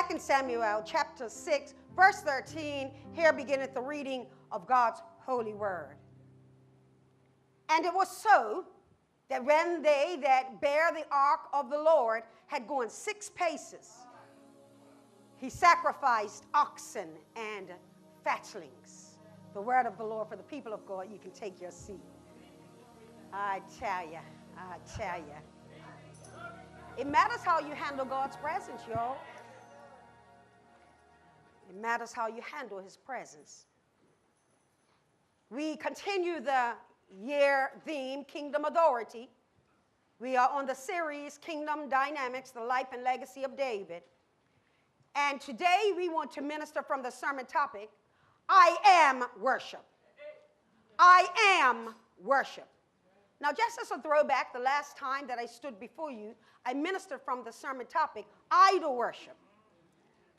2 Samuel chapter 6, verse 13, here beginneth the reading of God's holy word. And it was so that when they that bear the ark of the Lord had gone 6 paces, he sacrificed oxen and fatlings. The word of the Lord for the people of God. You can take your seat. I tell you. It matters how you handle God's presence, y'all. It matters how you handle his presence. We continue the year theme, Kingdom Authority. We are on the series, Kingdom Dynamics, the Life and Legacy of David. And today we want to minister from the sermon topic, I am worship. I am worship. Now, just as a throwback, the last time that I stood before you, I ministered from the sermon topic, idol worship.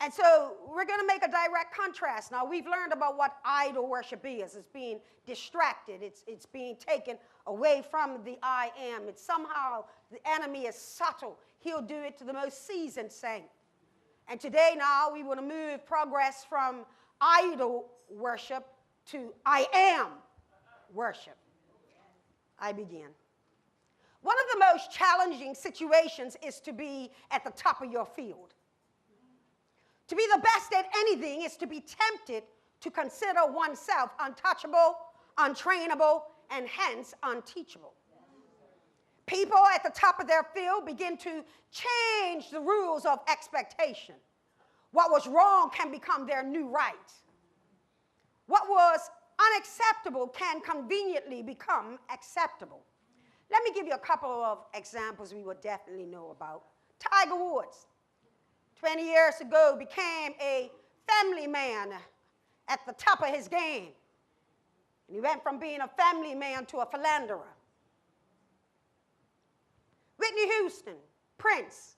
And so we're going to make a direct contrast. Now, we've learned about what idol worship is. It's being distracted. It's being taken away from the I am. It's somehow the enemy is subtle. He'll do it to the most seasoned saint. And today now we want to progress from idol worship to I am worship. I begin. One of the most challenging situations is to be at the top of your field. To be the best at anything is to be tempted to consider oneself untouchable, untrainable, and hence unteachable. People at the top of their field begin to change the rules of expectation. What was wrong can become their new right. What was unacceptable can conveniently become acceptable. Let me give you a couple of examples we would definitely know about. Tiger Woods, 20 years ago, became a family man at the top of his game. And he went from being a family man to a philanderer. Whitney Houston, Prince,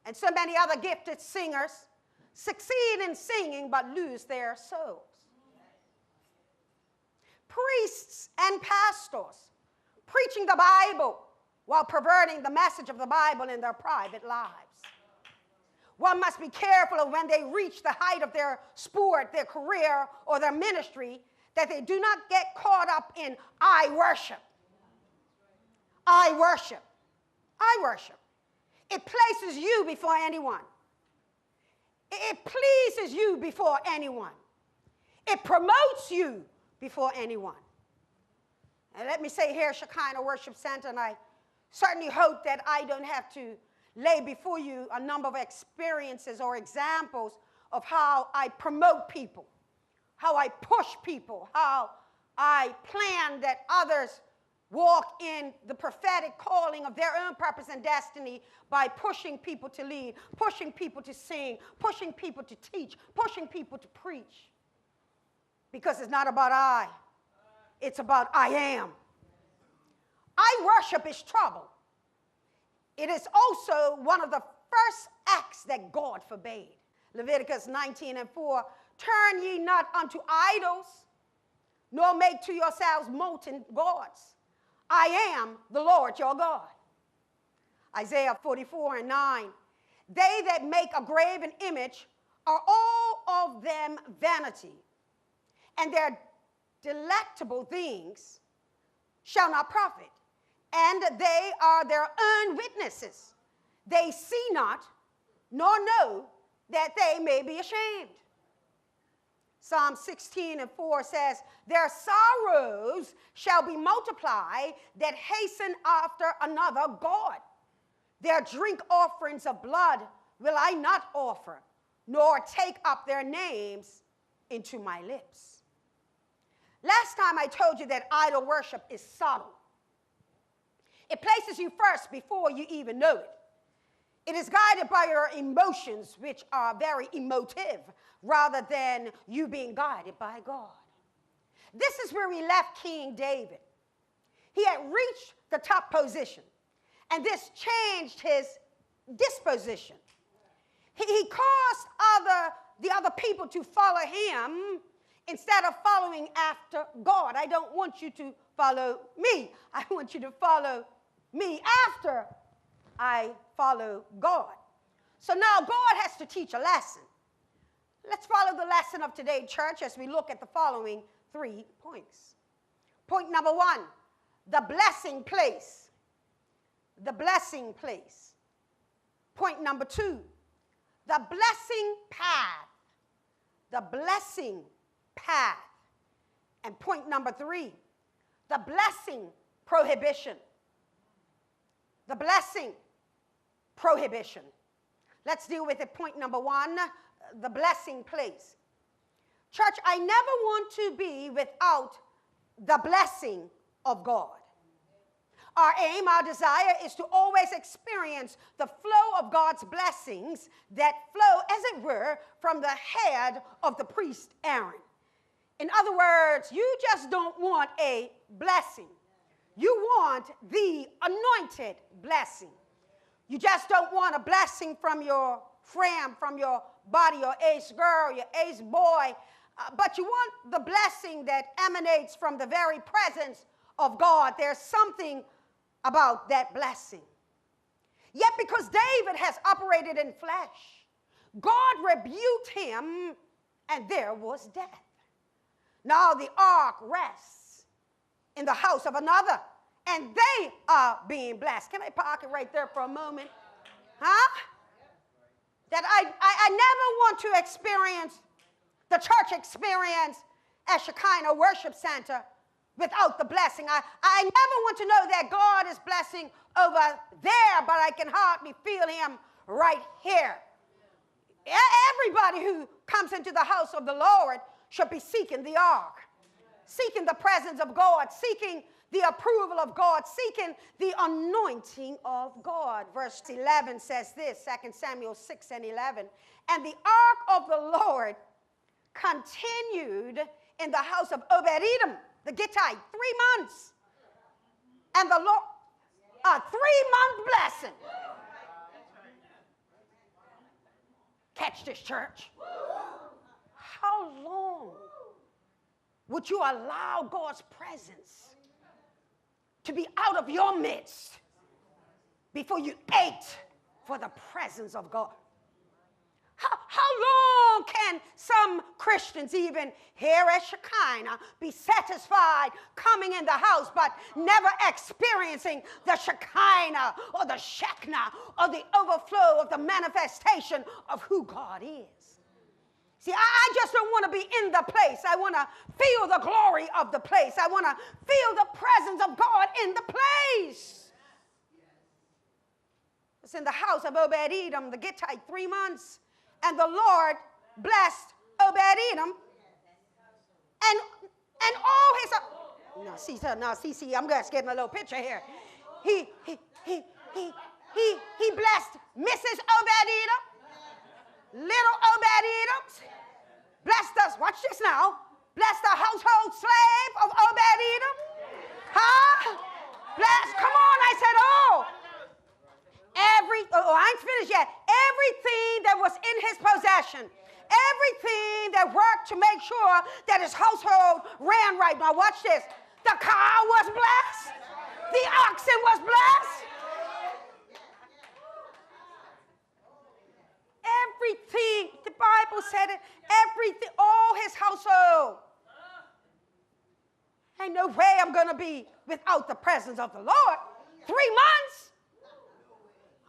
and so many other gifted singers succeed in singing but lose their souls. Priests and pastors preaching the Bible while perverting the message of the Bible in their private lives. One must be careful of when they reach the height of their sport, their career, or their ministry, that they do not get caught up in I worship. I worship. I worship. It places you before anyone. It pleases you before anyone. It promotes you before anyone. And let me say here, Shekinah Worship Center, and I certainly hope that I don't have to lay before you a number of experiences or examples of how I promote people, how I push people, how I plan that others walk in the prophetic calling of their own purpose and destiny by pushing people to lead, pushing people to sing, pushing people to teach, pushing people to preach. Because it's not about I, it's about I am. I worship is trouble. It is also one of the first acts that God forbade. Leviticus 19:4, turn ye not unto idols, nor make to yourselves molten gods. I am the Lord your God. Isaiah 44:9, they that make a graven image are all of them vanity, and their delectable things shall not profit, and they are their own witnesses. They see not, nor know that they may be ashamed. Psalm 16:4 says, their sorrows shall be multiplied that hasten after another God. Their drink offerings of blood will I not offer, nor take up their names into my lips. Last time I told you that idol worship is subtle. It places you first before you even know it. It is guided by your emotions, which are very emotive, rather than you being guided by God. This is where we left King David. He had reached the top position, and this changed his disposition. He caused the other people to follow him instead of following after God. I don't want you to follow me. I want you to follow me after I follow God. So now God has to teach a lesson. Let's follow the lesson of today, church, as we look at the following 3 points. Point number 1, the blessing place. The blessing place. Point number 2, the blessing path. The blessing path. And point number 3, the blessing prohibition. The blessing prohibition. Let's deal with it. Point number 1, the blessing place. Church, I never want to be without the blessing of God. Our aim, our desire is to always experience the flow of God's blessings that flow, as it were, from the head of the priest Aaron. In other words, you just don't want a blessing. You want the anointed blessing. You just don't want a blessing from your friend, from your body, your ace girl, your ace boy, but you want the blessing that emanates from the very presence of God. There's something about that blessing. Yet because David has operated in flesh, God rebuked him and there was death. Now the ark rests in the house of another and they are being blessed. Can I park it right there for a moment? Huh? That I never want to experience the church experience at Shekinah Worship Center without the blessing. I never want to know that God is blessing over there, but I can hardly feel him right here. Everybody who comes into the house of the Lord should be seeking the ark, seeking the presence of God, seeking the approval of God, seeking the anointing of God. Verse 11 says this, 2 Samuel 6 and 11. And the ark of the Lord continued in the house of Obed-Edom, the Gittite, 3 months. And the Lord, a 3-month blessing. Catch this, church. How long would you allow God's presence to be out of your midst before you ate for the presence of God? How long can some Christians, even here at Shekinah, be satisfied coming in the house but never experiencing the Shekinah or the Shekinah or the overflow of the manifestation of who God is? See, I just don't want to be in the place. I want to feel the glory of the place. I want to feel the presence of God in the place. It's in the house of Obed-Edom, the Gittite, 3 months. And the Lord blessed Obed-Edom and all his... See, I'm just getting a little picture here. He blessed Mrs. Obed-Edom, little Obed-Edom, blessed us, watch this now, blessed the household slave of Obed-Edom. Huh? Blessed, come on, I said, I ain't finished yet. Everything that was in his possession, everything that worked to make sure that his household ran right. Now watch this. The cow was blessed. The oxen was blessed. Everything, the Bible said it, everything, all his household. Ain't no way I'm going to be without the presence of the Lord. 3 months.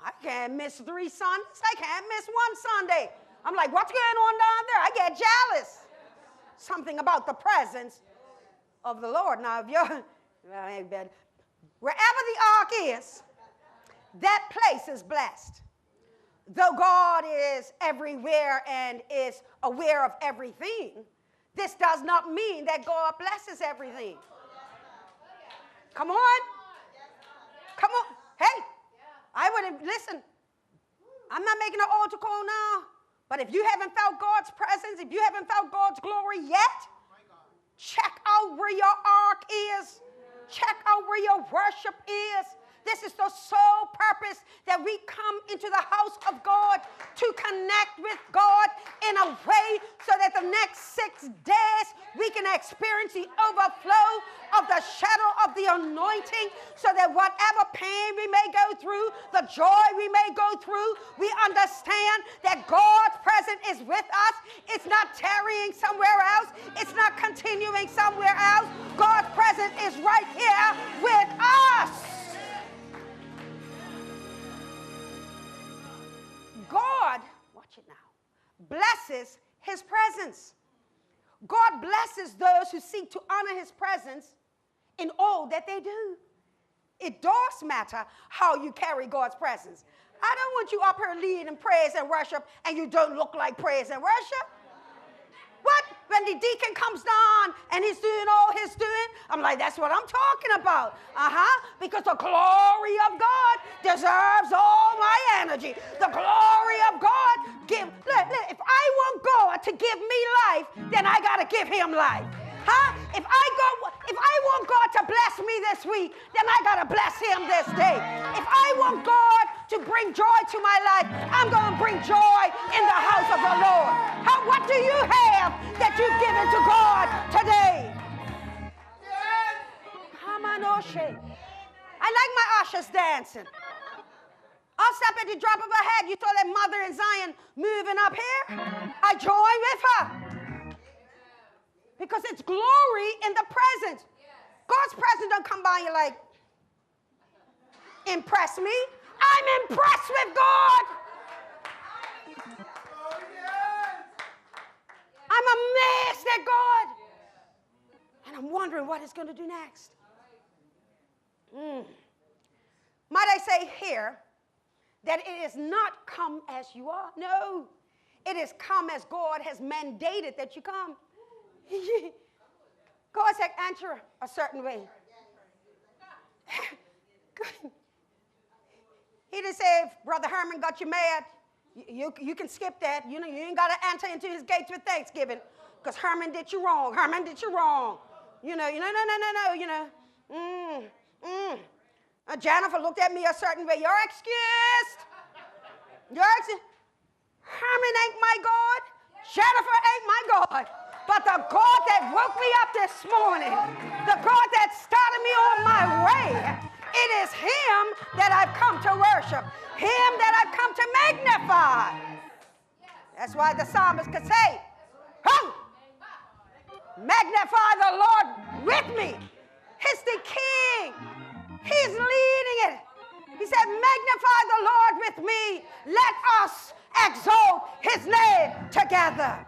I can't miss 3 Sundays. I can't miss 1 Sunday. I'm like, what's going on down there? I get jealous. Something about the presence of the Lord. Now, if you're, wherever the ark is, that place is blessed. Though God is everywhere and is aware of everything, this does not mean that God blesses everything. Come on. Come on. Hey. I wouldn't, listen, I'm not making an altar call now, but if you haven't felt God's presence, if you haven't felt God's glory yet, check out where your ark is. Check out where your worship is. This is the sole purpose that we come into the house of God to connect with God in a way so that the next 6 days we can experience the overflow of the shadow of the anointing, so that whatever pain we may go through, the joy we may go through, we understand that God's presence is with us. It's not tarrying somewhere else. It's not continuing somewhere else. God's presence is right here with us. God, watch it now, blesses his presence. God blesses those who seek to honor his presence in all that they do. It does matter how you carry God's presence. I don't want you up here leading praise and worship and you don't look like praise and worship. What? When the deacon comes down and he's doing all his doing, I'm like, that's what I'm talking about. Because the glory of God deserves all my energy. The glory of God if I want God to give me life, then I got to give him life. If I want God to bless me this week, then I got to bless him this day. If I want God to bring joy to my life, I'm going to bring joy in the house of the Lord. What do you have that you've given to God today? I like my ushers dancing. I'll stop at the drop of a hat. You saw that mother in Zion moving up here? I join with her. Because it's glory in the presence. God's presence don't come by and you're like, impress me. I'm impressed with God. I'm amazed at God. And I'm wondering what he's going to do next. Might I say here that it is not come as you are. No. It is come as God has mandated that you come. God said, answer a certain way. He didn't say, if Brother Herman got you mad, you can skip that. You ain't got to enter into his gates with thanksgiving because Herman did you wrong. Herman did you wrong. No. Jennifer looked at me a certain way. You're excused. Herman ain't my God. Jennifer ain't my God. But the God that woke me up this morning, the God that started me on my way, it is him that I've come to worship, him that I've come to magnify. That's why the psalmist could say, magnify the Lord with me. He's the king. He's leading it. He said, magnify the Lord with me. Let us exalt his name together.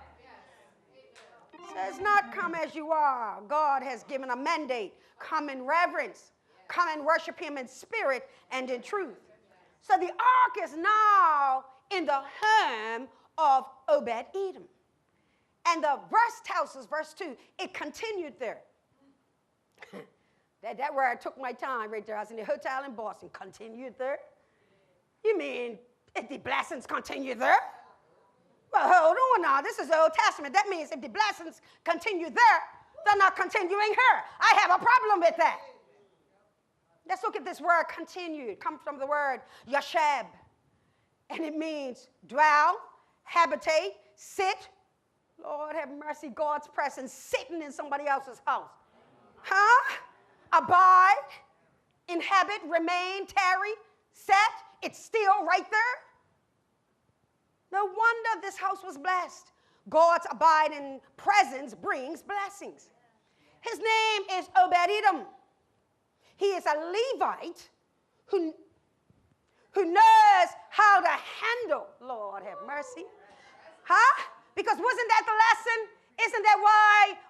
Says not come as you are. God has given a mandate. Come in reverence. Come and worship him in spirit and in truth. So the ark is now in the home of Obed-Edom. And the verse tells us, verse 2, it continued there. That where I took my time right there. I was in the hotel in Boston. Continued there? You mean if the blessings continue there? Well, hold on now. This is the Old Testament. That means if the blessings continue there, they're not continuing here. I have a problem with that. Let's look at this word continued. It comes from the word yashab. And it means dwell, habitate, sit. Lord have mercy, God's presence sitting in somebody else's house. Abide, inhabit, remain, tarry, set. It's still right there. No wonder this house was blessed. God's abiding presence brings blessings. His name is Obed-Edom. He is a Levite who knows how to handle, Lord have mercy. Because wasn't that the lesson? Isn't that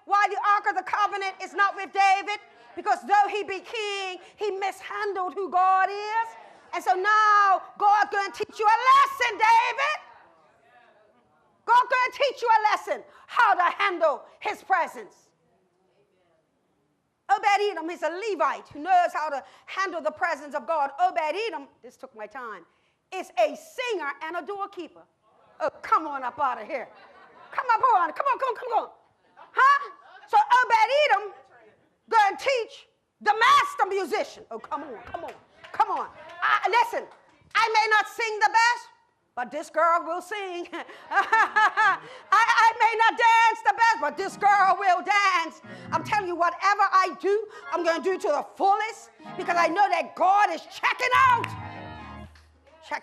why the Ark of the Covenant is not with David? Because though he be king, he mishandled who God is. And so now God's going to teach you a lesson, David. God's going to teach you a lesson how to handle his presence. Obed-Edom is a Levite who knows how to handle the presence of God. Obed-Edom, this took my time, is a singer and a doorkeeper. Oh, come on up out of here. Come on. So Obed-Edom going to teach the master musician. Oh, come on. Come on. Listen, I may not sing the best, but this girl will sing. I may not dance the best, but this girl will dance. I'm telling you, whatever I do, I'm going to do to the fullest because I know that God is checking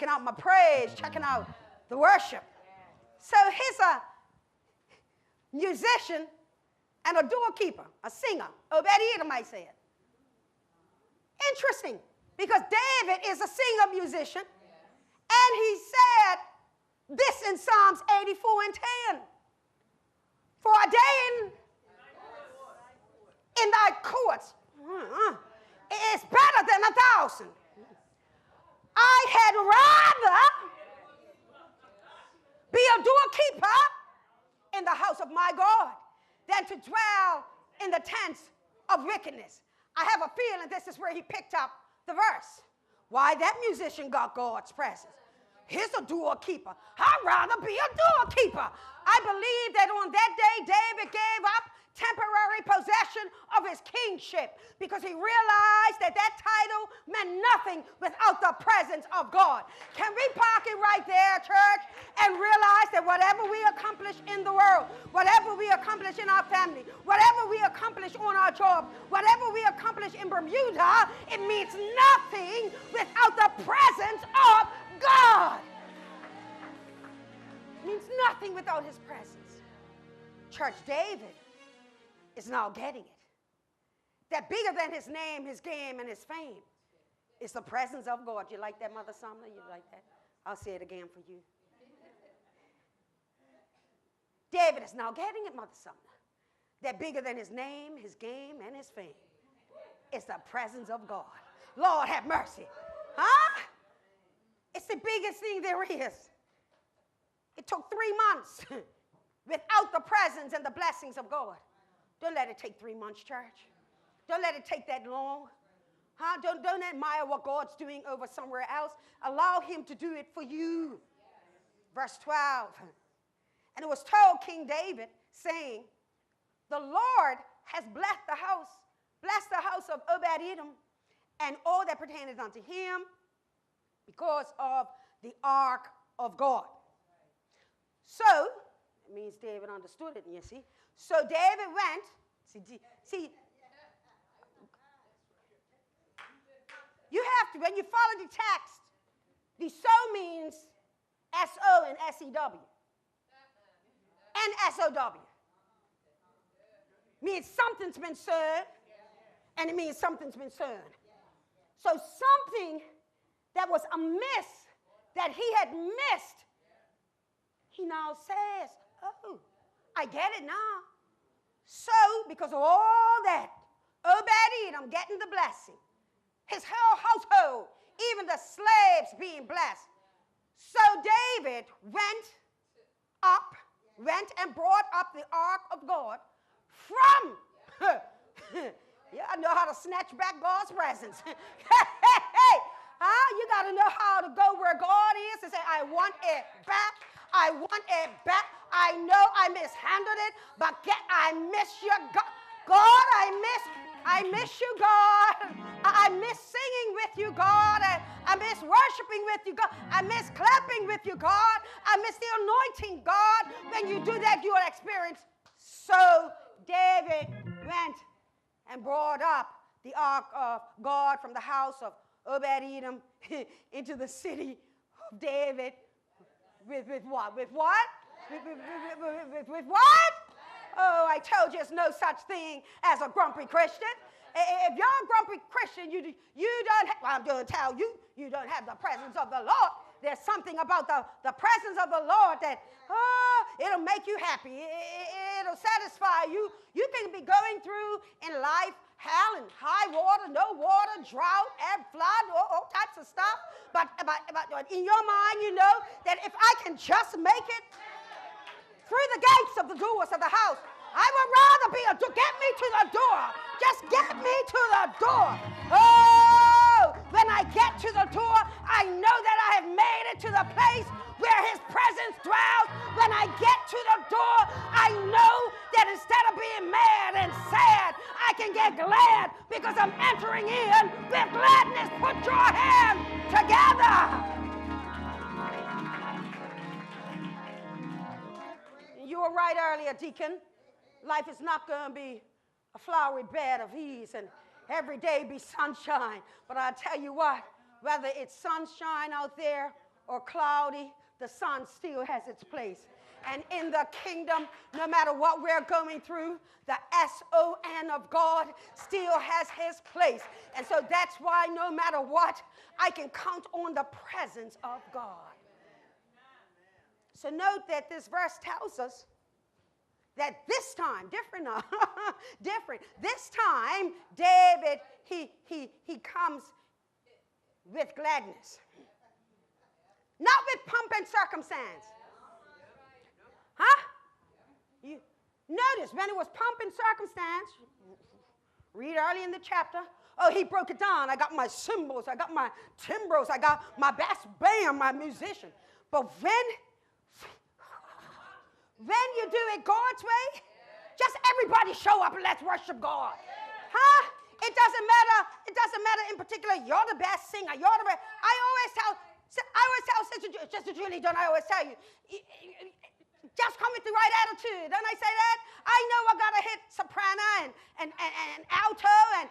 out my praise, checking out the worship. So he's a musician and a doorkeeper, a singer. Obed-Edom might say it. Interesting, because David is a singer musician, and he said this in Psalms 84 and 10. For a day in thy courts is better than 1,000. I had rather be a doorkeeper in the house of my God than to dwell in the tents of wickedness. I have a feeling this is where he picked up the verse. Why that musician got God's presence. He's a doorkeeper. I'd rather be a doorkeeper. I believe that on that day, David gave up temporary possession of his kingship because he realized that that title meant nothing without the presence of God. Can we park it right there, church, and realize that whatever we accomplish in the world, whatever we accomplish in our family, whatever we accomplish on our job, whatever we accomplish in Bermuda, it means nothing without the presence of God. It means nothing without his presence. Church, David is now getting it. That bigger than his name, his game, and his fame is the presence of God. You like that, Mother Sumner? You like that? I'll say it again for you. David is now getting it, Mother Sumner. That bigger than his name, his game, and his fame is the presence of God. Lord have mercy. Huh? It's the biggest thing there is. It took 3 months without the presence and the blessings of God. Don't let it take 3 months, church. Don't let it take that long. Huh? Don't admire what God's doing over somewhere else. Allow him to do it for you. Verse 12. And it was told King David, saying, the Lord has blessed the house of Obed-Edom, and all that pertaineth unto him, because of the ark of God. So, it means David understood it, you see. So David went, see, you have to, when you follow the text, the so means S-O and S-E-W. And S-O-W. Means something's been served, and it means something's been served. So something that was amiss, that he had missed, he now says, oh, I get it now. So, because of all that, Obed-Edom getting the blessing, his whole household, even the slaves being blessed. So David went and brought up the ark of God from, yeah, I know how to snatch back God's presence. You got to know how to go where God is and say, I want it back. I want it back. I know I mishandled it, but I miss you, God. God, I miss you, God. I miss singing with you, God. I miss worshiping with you, God. I miss clapping with you, God. I miss the anointing, God. When you do that, you will experience. So David went and brought up the ark of God from the house of Obed-Edom into the city of David. With what? With what? With what? Oh, I told you there's no such thing as a grumpy Christian. If you're a grumpy Christian, you don't have, well, I'm going to tell you, you don't have the presence of the Lord. There's something about the presence of the Lord that, it'll make you happy. It'll satisfy you. You can be going through in life hell and high water, no water, drought, and flood, all types of stuff. But in your mind, you know that if I can just make it through the gates of the doors of the house, I would rather be get me to the door. Just get me to the door. Oh, when I get to the door, I know that I have made it to the place where his presence dwells. When I get to the door, I know that instead of being mad and sad, I can get glad because I'm entering in with gladness. Put your hands together. You were right earlier, Deacon. Life is not going to be a flowery bed of ease and every day be sunshine. But I tell you what, whether it's sunshine out there or cloudy, the sun still has its place. And in the kingdom, no matter what we're going through, the S-O-N of God still has his place. And so that's why no matter what, I can count on the presence of God. So note that this verse tells us that this time, different now, different. This time, David, he comes with gladness. Not with pomp and circumstance. Huh? You notice when it was pomp and circumstance, read early in the chapter, oh, he broke it down. I got my cymbals, I got my timbres, I got my bass band, my musician. But when you do it God's way, just everybody show up and let's worship God. Huh? It doesn't matter in particular, you're the best singer, you're the best. I always tell Sister Julie, don't I always tell you, just come with the right attitude. Don't I say that? I know I got to hit soprano and alto and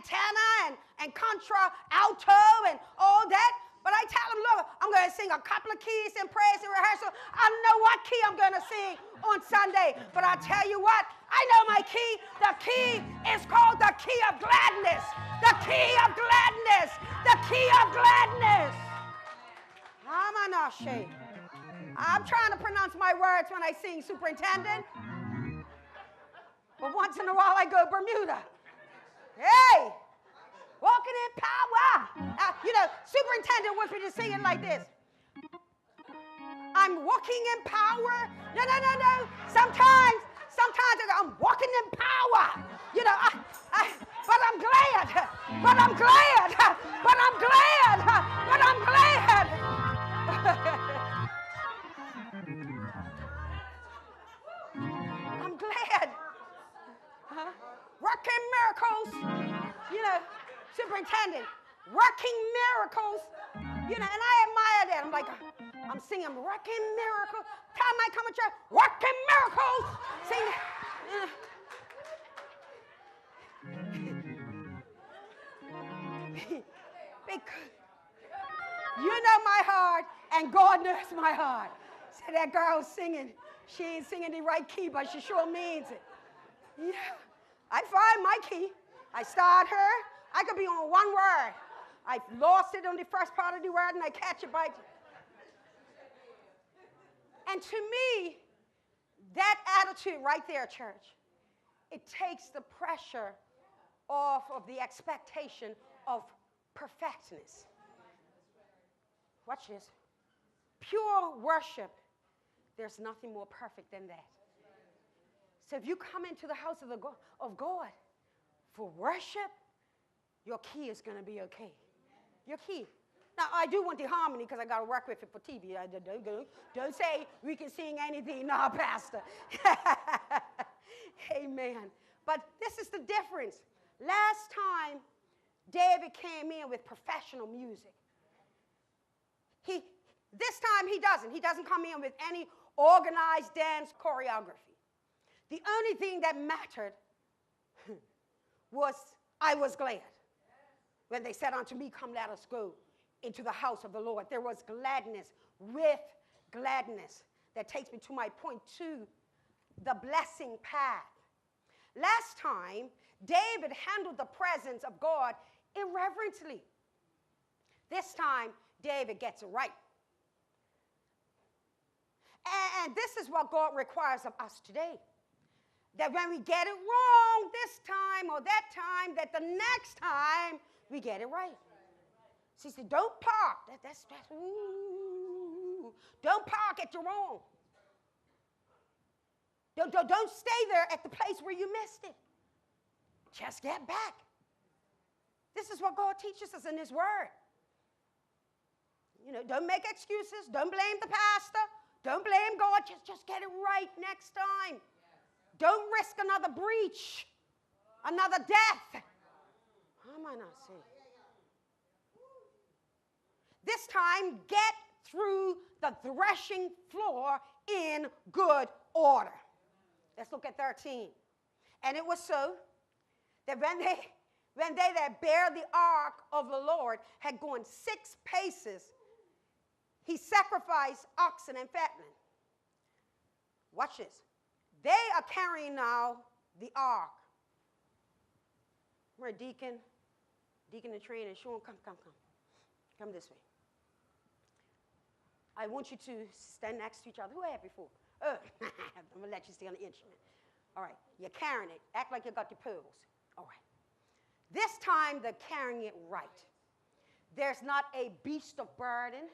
tenor and contra alto and all that. But I tell them, look, I'm going to sing a couple of keys in praise and rehearsal. I don't know what key I'm going to sing on Sunday. But I tell you what, I know my key. The key is called the key of gladness. The key of gladness. The key of gladness. I'm trying to pronounce my words when I sing superintendent. But once in a while I go Bermuda. Hey, walking in power. Superintendent wants me to sing it like this. I'm walking in power. No. Sometimes I'm walking in power. But I'm glad. But I'm glad. But I'm glad. But I'm glad. I'm glad. Working miracles. Superintendent, working miracles. And I admire that. I'm like, I'm singing working miracles. Time I come to church, working miracles. Sing. Because you know my heart, and God knows my heart. So that girl's singing. She ain't singing the right key, but she sure means it. Yeah. I find my key. I start her. I could be on one word. I lost it on the first part of the word, and I catch it by. And to me, that attitude right there, church, it takes the pressure off of the expectation of perfectnness. Watch this. Pure worship, there's nothing more perfect than that. So if you come into the house of God for worship, your key is going to be okay. Your key. Now, I do want the harmony because I got to work with it for TV. Don't say we can sing anything. No, Pastor. Amen. But this is the difference. Last time, David came in with professional music. This time he doesn't. He doesn't come in with any organized dance choreography. The only thing that mattered was I was glad. When they said unto me, come, let us go into the house of the Lord. There was gladness with gladness. That takes me to my point 2, the blessing path. Last time, David handled the presence of God irreverently. This time, David gets it right. And this is what God requires of us today. That when we get it wrong this time or that time, that the next time we get it right. So he said, don't park. Don't park at your wrong. Don't stay there at the place where you missed it. Just get back. This is what God teaches us in his word. Don't make excuses. Don't blame the pastor. Don't blame God. Just get it right next time. Don't risk another breach. Another death. How am I not seeing? This time, get through the threshing floor in good order. Let's look at 13. And it was so that when they that bear the ark of the Lord had gone 6 paces, he sacrificed oxen and fatling. Watch this. They are carrying now the ark. We're a deacon in training. Sean, come. Come this way. I want you to stand next to each other. Who I had before? Oh, I'm going to let you stay on the instrument. All right, you're carrying it. Act like you got your pearls. All right. This time, they're carrying it right. There's not a beast of burden,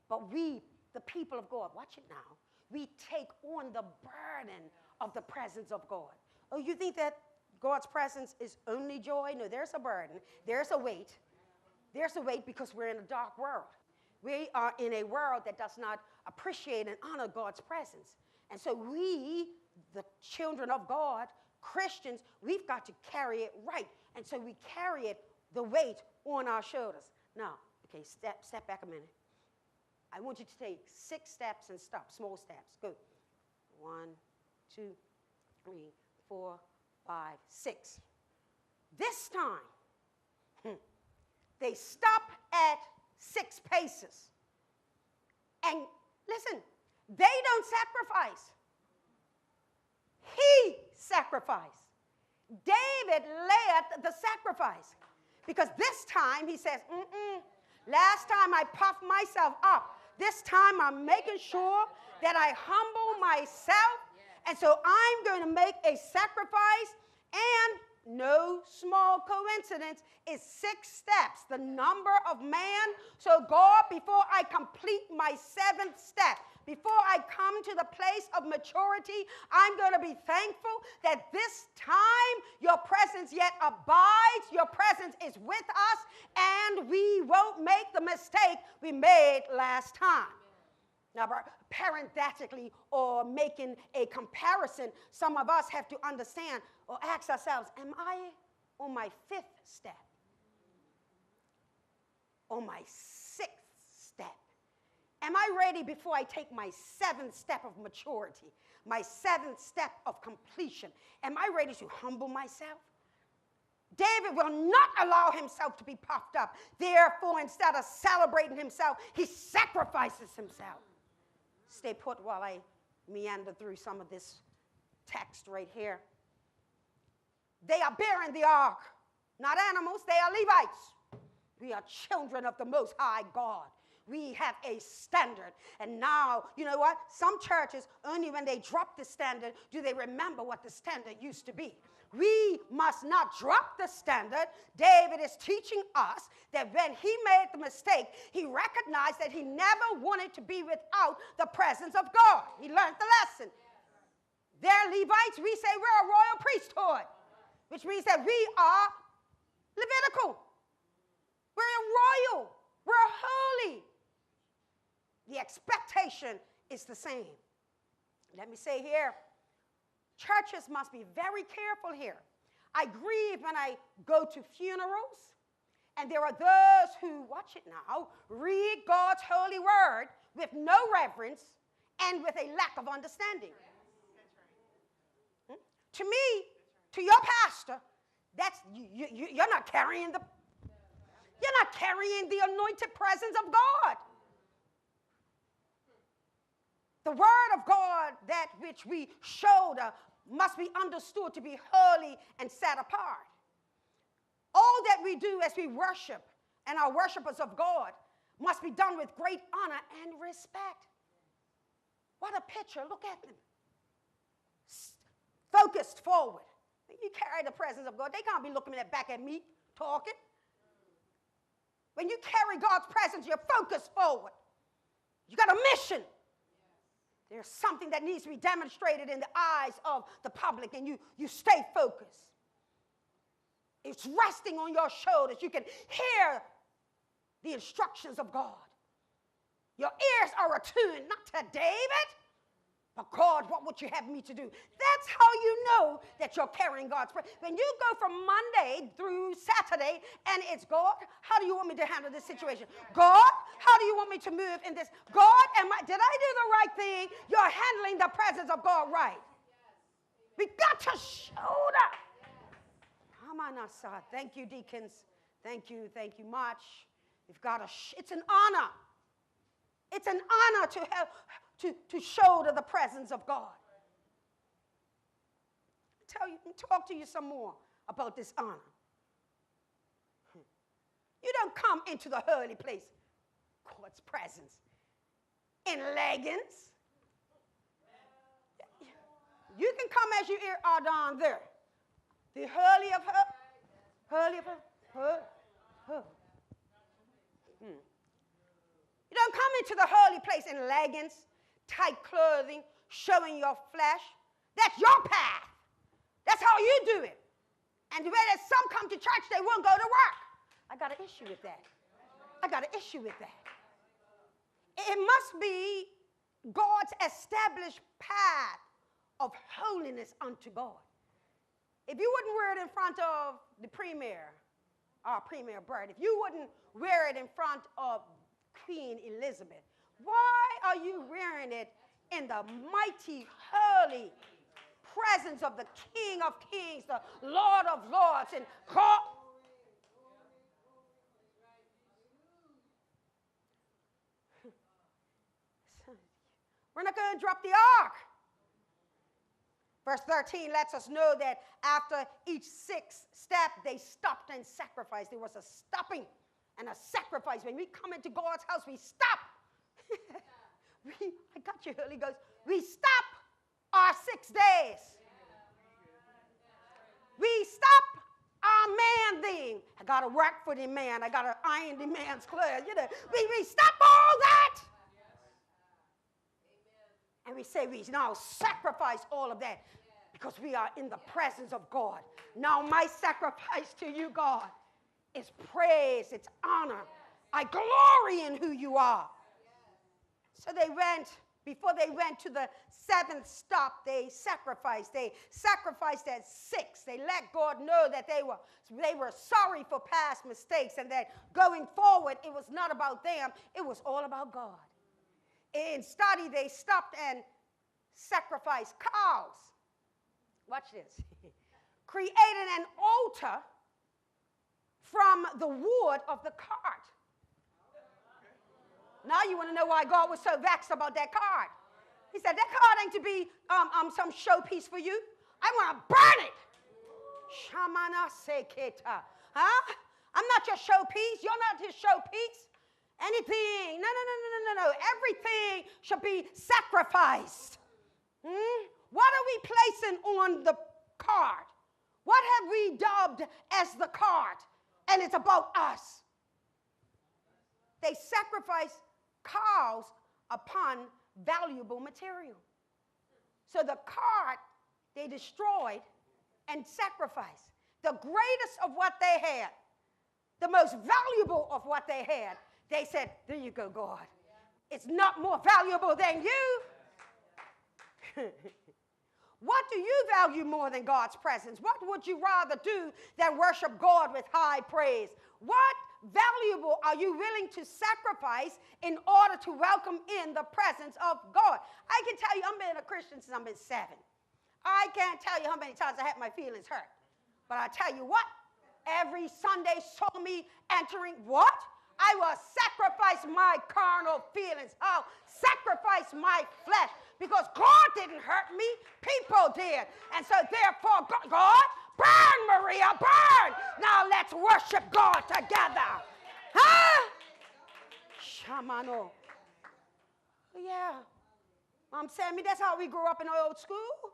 but we, the people of God, watch it now, we take on the burden of the presence of God. Oh, you think that God's presence is only joy? No, there's a burden. There's a weight. There's a weight because we're in a dark world. We are in a world that does not appreciate and honor God's presence. And so we, the children of God, Christians, we've got to carry it right. And so we carry it, the weight, on our shoulders. Now, okay, step back a minute. I want you to take 6 steps and stop, small steps. Go. 1, 2, 3, 4, 5, 6. This time, they stop at 6 paces. And listen, they don't sacrifice. He sacrificed. David led the sacrifice. Because this time he says, last time I puffed myself up. This time I'm making sure that I humble myself. And so I'm going to make a sacrifice. And no small coincidence, is 6 steps, the number of man. So God, before I complete my 7th step, before I come to the place of maturity, I'm going to be thankful that this time your presence yet abides, your presence is with us, and we won't make the mistake we made last time. Now, parenthetically, or making a comparison, some of us have to understand or ask ourselves, am I on my 5th step? On my 6th step? Am I ready before I take my 7th step of maturity, my 7th step of completion? Am I ready to humble myself? David will not allow himself to be puffed up. Therefore, instead of celebrating himself, he sacrifices himself. Stay put while I meander through some of this text right here. They are bearing the ark, not animals, they are Levites. We are children of the Most High God. We have a standard. And now, you know what? Some churches, only when they drop the standard do they remember what the standard used to be. We must not drop the standard. David is teaching us that when he made the mistake, he recognized that he never wanted to be without the presence of God. He learned the lesson. They're Levites. We say we're a royal priesthood, which means that we are Levitical. We're royal. We're holy. The expectation is the same. Let me say here, churches must be very careful here. I grieve when I go to funerals, and there are those who, watch it now, read God's holy word with no reverence and with a lack of understanding. To me, to your pastor, that's you're not carrying the anointed presence of God. The word of God, that which we shoulder, must be understood to be holy and set apart. All that we do as we worship and are worshipers of God must be done with great honor and respect. What a picture. Look at them. Focused forward. When you carry the presence of God, they can't be looking back at me talking. When you carry God's presence, you're focused forward. You got a mission. There's something that needs to be demonstrated in the eyes of the public, and you stay focused. It's resting on your shoulders. You can hear the instructions of God. Your ears are attuned, not to David, But God, what would you have me to do? That's how you know that you're carrying God's presence. When you go from Monday through Saturday and it's God, how do you want me to handle this situation? God, how do you want me to move in this? God, did I do the right thing? You're handling the presence of God right. We got to show that. Thank you, deacons. Thank you much. We've got it's an honor. It's an honor to have to shoulder the presence of God. Talk to you some more about this honor. You don't come into the holy place, God's presence, in leggings. You can come as you are down there. The holy of her. You don't come into the holy place in leggings, tight clothing, showing your flesh. That's your path. That's how you do it. And the way that some come to church, they won't go to work. I got an issue with that. It must be God's established path of holiness unto God. If you wouldn't wear it in front of the premier, our premier bird, if you wouldn't wear it in front of Queen Elizabeth, why are you wearing it in the mighty, holy presence of the King of Kings, the Lord of Lords, and God? We're not going to drop the ark. Verse 13 lets us know that after each sixth step, they stopped and sacrificed. There was a stopping and a sacrifice. When we come into God's house, we stop. I got you, Holy Ghost. We stop our 6 days. We stop our man thing. I got to work for the man. I got to iron the man's clothes. We stop all that. And we say we now sacrifice all of that because we are in the presence of God. Now my sacrifice to you, God, is praise, it's honor. I glory in who you are. So before they went to the seventh stop, they sacrificed. They sacrificed at 6. They let God know that they were sorry for past mistakes and that going forward, it was not about them, it was all about God. In study, they stopped and sacrificed cows. Watch this. Created an altar from the wood of the cart. Now you want to know why God was so vexed about that cart. He said, that cart ain't to be some showpiece for you. I want to burn it. Shamana seketa. Huh? I'm not your showpiece. You're not his showpiece. Anything. No. Everything should be sacrificed. What are we placing on the cart? What have we dubbed as the cart? And it's about us. They sacrifice cows upon valuable material. So the cart they destroyed and sacrificed. The greatest of what they had, the most valuable of what they had, they said, there you go, God. It's not more valuable than you. What do you value more than God's presence? What would you rather do than worship God with high praise? What valuable are you willing to sacrifice in order to welcome in the presence of God? I can tell you, I've been a Christian since I've been 7. I can't tell you how many times I had my feelings hurt. But I tell you what, every Sunday saw me entering what? I will sacrifice my carnal feelings. I'll sacrifice my flesh because God didn't hurt me. People did. And so therefore, God, burn, Maria, burn. Now let's worship God together. Huh? Shamano. Yeah. Mom Sammy, that's how we grew up in the old school.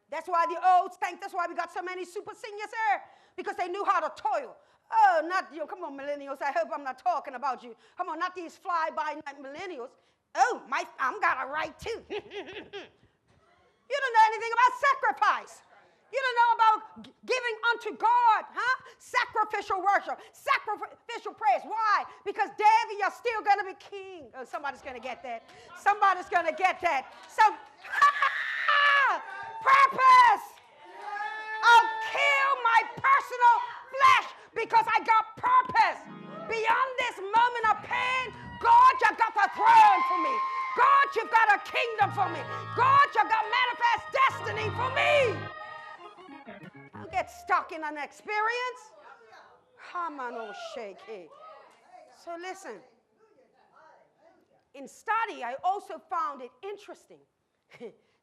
That's why the old saints, that's why we got so many super seniors here. Because they knew how to toil. Oh, not you. Come on, millennials. I hope I'm not talking about you. Come on, not these fly-by-night millennials. Oh, I'm got a right too. You don't know anything about sacrifice. You don't know about giving unto God, huh? Sacrificial worship, sacrificial praise. Why? Because David, you're still going to be king. Oh, somebody's going to get that. Somebody's going to get that. So, purpose. I'll kill my personal flesh because I got purpose. Beyond this moment of pain, God, you've got the throne for me. God, you've got a kingdom for me. God, you've got manifest destiny for me. Don't get stuck in an experience. So listen. In study, I also found it interesting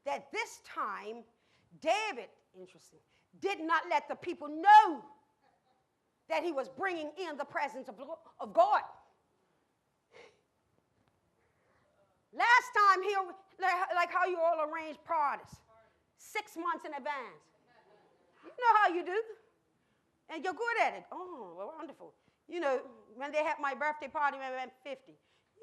that this time, David, did not let the people know that he was bringing in the presence of God. Last time, like how you all arrange parties, 6 months in advance. You know how you do. And you're good at it. Oh, well, wonderful. You know, when they had my birthday party when I went 50,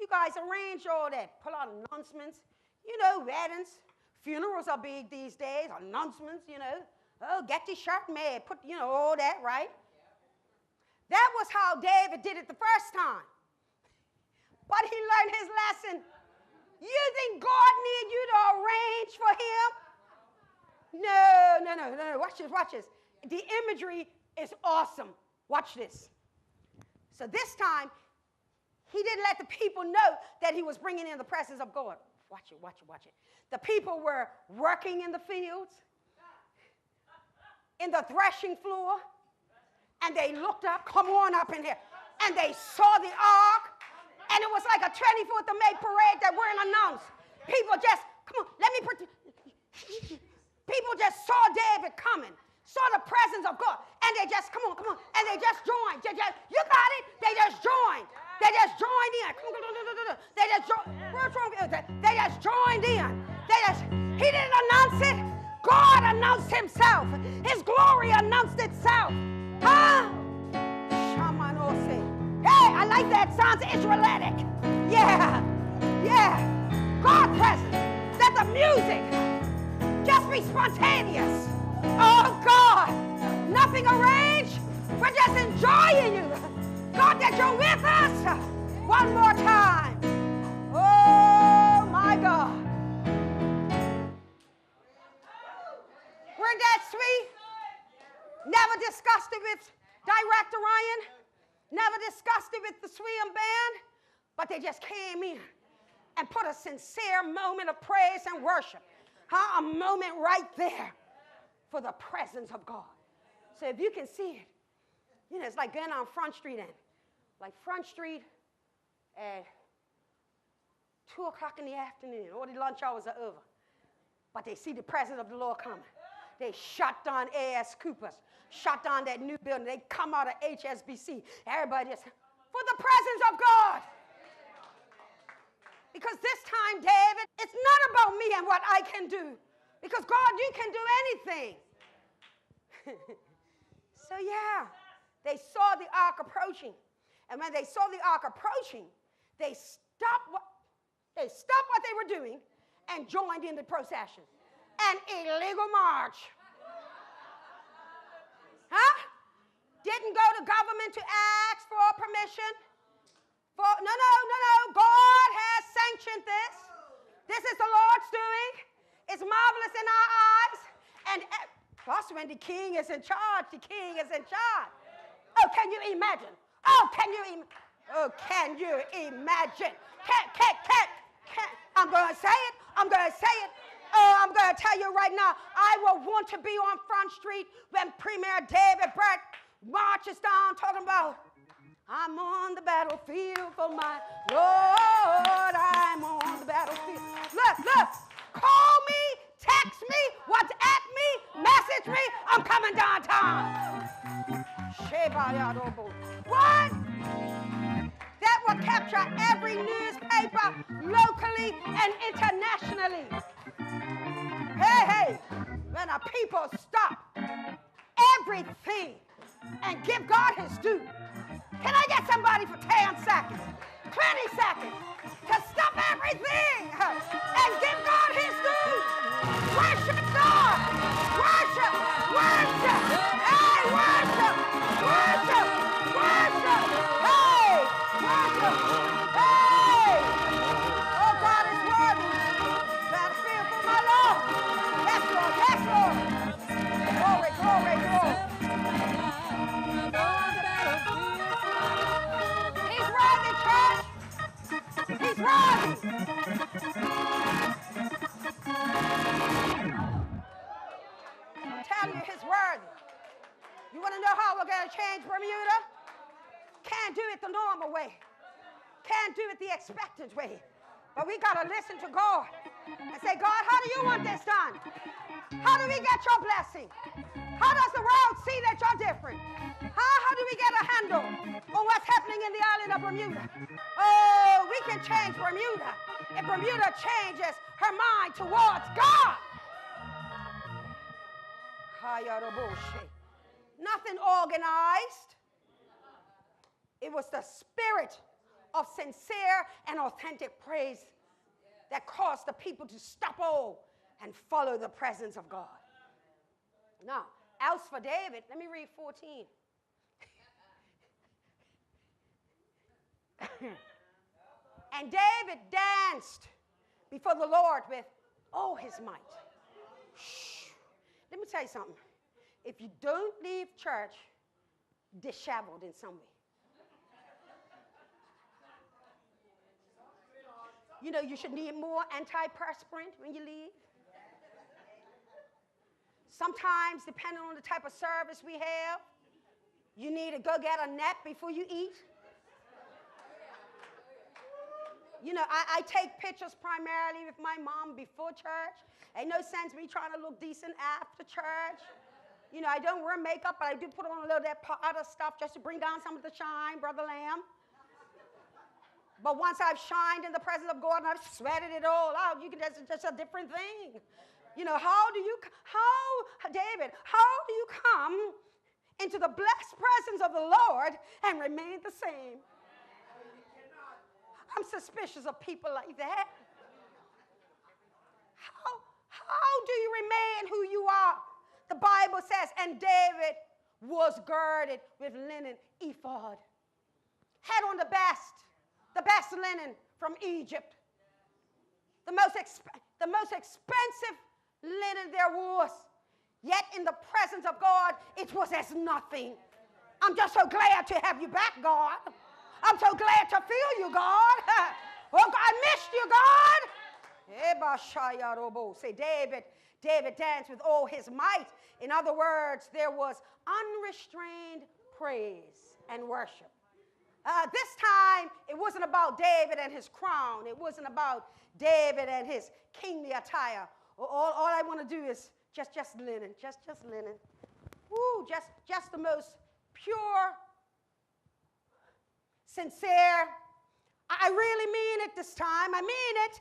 you guys arrange all that. Pull out announcements. You know, weddings. Funerals are big these days. Announcements, you know. Oh, get your shirt made. Put, you know, all that, right? That was how David did it the first time. But he learned his lesson. You think God needs you to arrange for him? No. Watch this. The imagery is awesome. Watch this. So this time, he didn't let the people know that he was bringing in the presence of God. Watch it. The people were working in the fields, in the threshing floor, and they looked up, come on up in here, and they saw the ark, and it was like a 24th of May parade that weren't announced. People just, come on, people just saw David coming, saw the presence of God, and they just, come on, and they just joined. You got it? They just joined. They just joined in. They just joined in. He didn't announce it. God announced himself. His glory announced itself. Huh? Hey, I like that. Sounds Israelitic. Yeah. God presence. Let the music just be spontaneous. Oh, God. Nothing arranged. We're just enjoying you. God, that you're with us. One more time. Oh, my God. Weren't that sweet? Never discussed it with Director Ryan. Never discussed it with the Swim Band. But they just came in and put a sincere moment of praise and worship. A moment right there for the presence of God. So if you can see it, you know, it's like going on Front Street and like Front Street at 2 o'clock in the afternoon. All the lunch hours are over. But they see the presence of the Lord coming. They shut down A.S. Cooper's, shut down that new building. They come out of HSBC. Everybody just, for the presence of God. Because this time, David, it's not about me and what I can do. Because God, you can do anything. So yeah, they saw the ark approaching. And when they saw the ark approaching, they stopped what they were doing and joined in the procession. An illegal march. Huh? Didn't go to government to ask for permission. No. God has sanctioned this. This is the Lord's doing. It's marvelous in our eyes. And plus, when the king is in charge, the king is in charge. Oh, can you imagine? Can you imagine? I'm going to say it. I'm going to tell you right now, I will want to be on Front Street when Premier David Brett marches down talking about, I'm on the battlefield for my Lord. I'm on the battlefield. Look. Call me, text me, WhatsApp me, message me. I'm coming downtown. What? That will capture every newspaper locally and internationally. Hey, when our people stop everything and give God his due. Can I get somebody for 10 seconds, 20 seconds to stop everything and give God his due? Worship God. Worship. Hey, worship. Hey, worship. Hey. Oh, God is worthy. Battlefield for my Lord. Yes, Lord. worthy. I'm telling you, he's worthy. You want to know how we're going to change Bermuda? Can't do it the normal way. Can't do it the expected way. But we got to listen to God and say, God, how do you want this done? How do we get your blessing? How does the world see that you're different? How do we get a handle on what's happening in the island of Bermuda? Oh, we can change Bermuda if Bermuda changes her mind towards God. Nothing organized. It was the spirit of sincere and authentic praise that caused the people to stop all and follow the presence of God. Now, as for David, let me read 14. And David danced before the Lord with all his might. Shh. Let me tell you something. If you don't leave church disheveled in some way, you know, you should need more antiperspirant when you leave. Sometimes, depending on the type of service we have, you need to go get a nap before you eat. You know, I take pictures primarily with my mom before church. Ain't no sense me trying to look decent after church. You know, I don't wear makeup, but I do put on a little of that powder stuff just to bring down some of the shine, Brother Lamb. But once I've shined in the presence of God and I've sweated it all out, that's just a different thing. You know, David, how do you come into the blessed presence of the Lord and remain the same? I'm suspicious of people like that. How do you remain who you are? The Bible says, and David was girded with linen ephod. Had on the best linen from Egypt. The most expensive linen there was. Yet in the presence of God, it was as nothing. I'm just so glad to have you back, God. I'm so glad to feel you, God. Oh, I missed you, God. Say, David danced with all his might. In other words, there was unrestrained praise and worship. This time, it wasn't about David and his crown. It wasn't about David and his kingly attire. All I want to do is just linen, just linen. Woo, just the most pure, sincere. I really mean it this time. I mean it.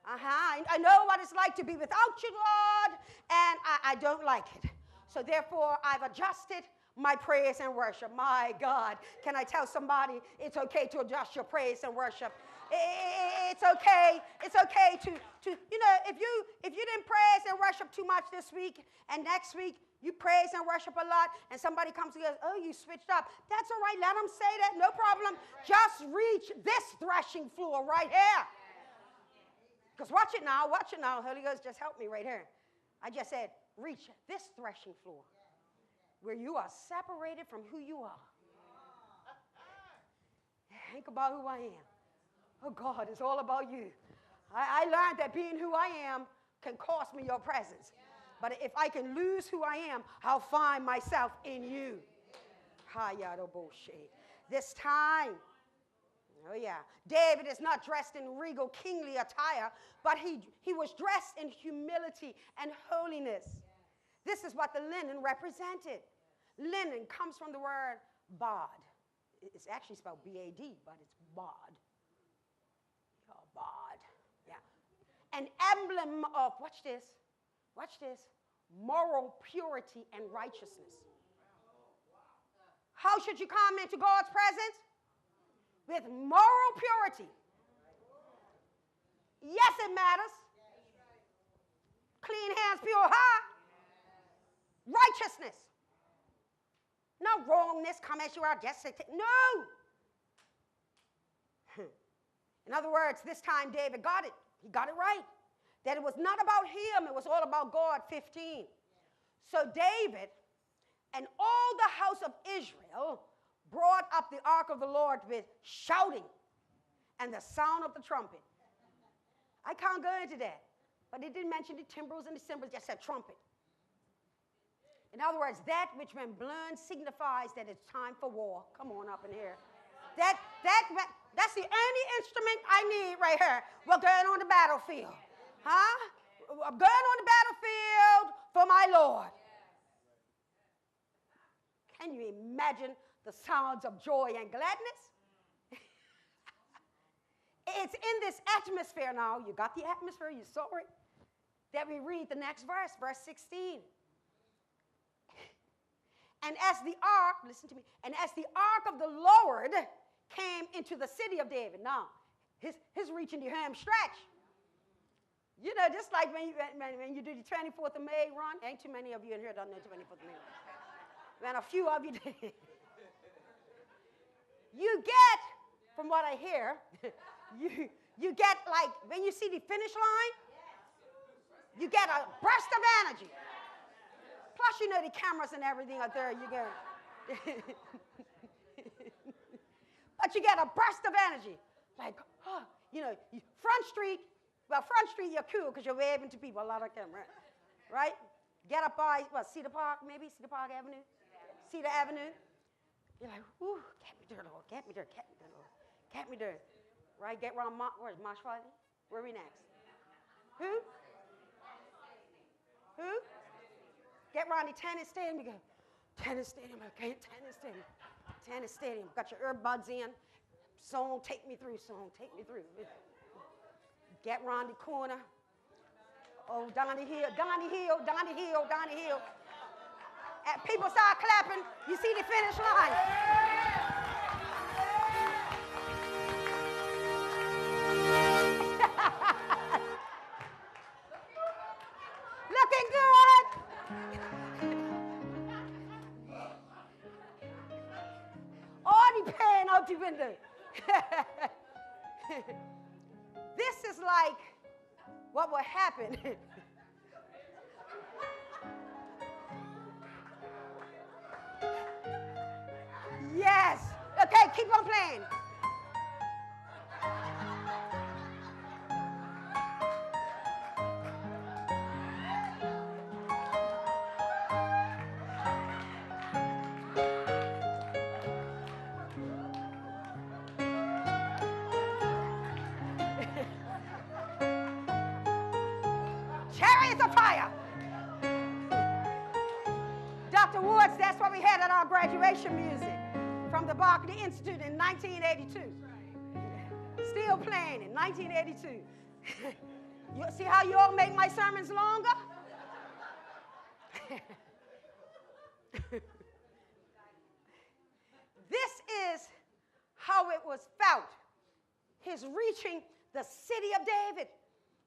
I know what it's like to be without you, Lord, and I don't like it. So therefore, I've adjusted my praise and worship. My God, can I tell somebody it's okay to adjust your praise and worship? It's okay. It's okay to you know, if you didn't praise and worship too much this week, and next week you praise and worship a lot, and somebody comes and goes, oh, you switched up. That's all right. Let them say that. No problem. Just reach this threshing floor right here. Because watch it now. Holy Ghost just helped me right here. I just said, reach this threshing floor where you are separated from who you are. Think about who I am. Oh, God, it's all about you. I learned that being who I am can cost me your presence. But if I can lose who I am, I'll find myself in you. This time, oh yeah, David is not dressed in regal kingly attire, but he was dressed in humility and holiness. This is what the linen represented. Linen comes from the word bod. It's actually spelled B-A-D, but it's bod. Oh, bod, yeah. An emblem of, watch this, moral purity and righteousness. How should you come into God's presence? With moral purity. Yes, it matters. Clean hands, pure heart. Righteousness. No wrongness come as you are. Just say, no. In other words, this time David got it. He got it right. That it was not about him. It was all about God. 15. So David and all the house of Israel brought up the ark of the Lord with shouting and the sound of the trumpet. I can't go into that. But it didn't mention the timbrels and the cymbals, just said trumpet. In other words, that which when blown signifies that it's time for war. Come on up in here. That's the only instrument I need right here. We're going on the battlefield. Huh? I'm going on the battlefield for my Lord. Can you imagine the sounds of joy and gladness? It's in this atmosphere now. You got the atmosphere, you saw it. That we read the next verse, verse 16. And as the ark, listen to me, and as the ark of the Lord came into the city of David. Now, his reaching the home stretch. You know, just like when you do the 24th of May run. Ain't too many of you in here done the 24th of May run. When a few of you did. You get, from what I hear, you get like, when you see the finish line, you get a burst of energy. Plus, you know the cameras and everything out there. You get, but you get a burst of energy. Like, oh, you know, Front Street, you're cool because you're waving to people, a lot of them, right? Get up by, Cedar Park, maybe? Cedar Park Avenue? Cedar Avenue? You're like, whoo, get me there, Lord, get me there, get me there, Lord, get me there. Right, get around, where's Marsh Friday? Where are we next? Who? Get around the tennis stadium, you go, tennis stadium, okay, tennis stadium. Got your earbuds in, song, take me through. Get around the corner. Oh, Donnie Hill. And people start clapping, you see the finish line. Looking good. All the pain out the window. This is like what will happen. Yes. Okay, keep on playing. Chariots of fire. Dr. Woods, that's what we had at our graduation music from the Berkeley Institute in 1982. Still playing in 1982. You see how you all make my sermons longer? This is how it was felt. His reaching the city of David.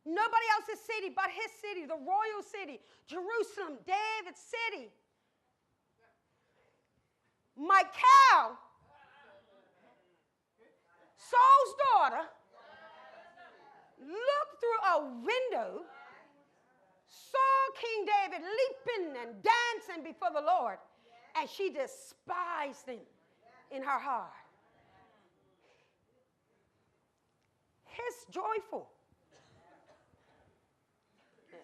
Nobody else's city but his city, the royal city, Jerusalem, David's city. Michal, Saul's daughter, looked through a window, saw King David leaping and dancing before the Lord, and she despised him in her heart. His joyful.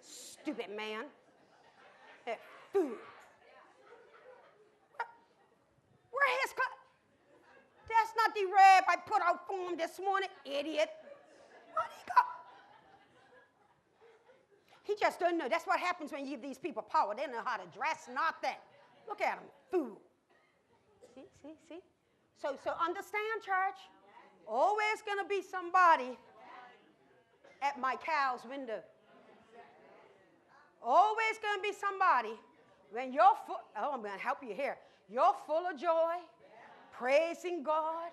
Stupid man. That fool. Where his That's not the rap I put out for him this morning, idiot. Where'd he go? He just doesn't know. That's what happens when you give these people power. They don't know how to dress, nothing. Look at him, fool. See? So understand, church. Always going to be somebody at Michal's window. Always going to be somebody when you're full. Oh, I'm going to help you here. You're full of joy, praising God,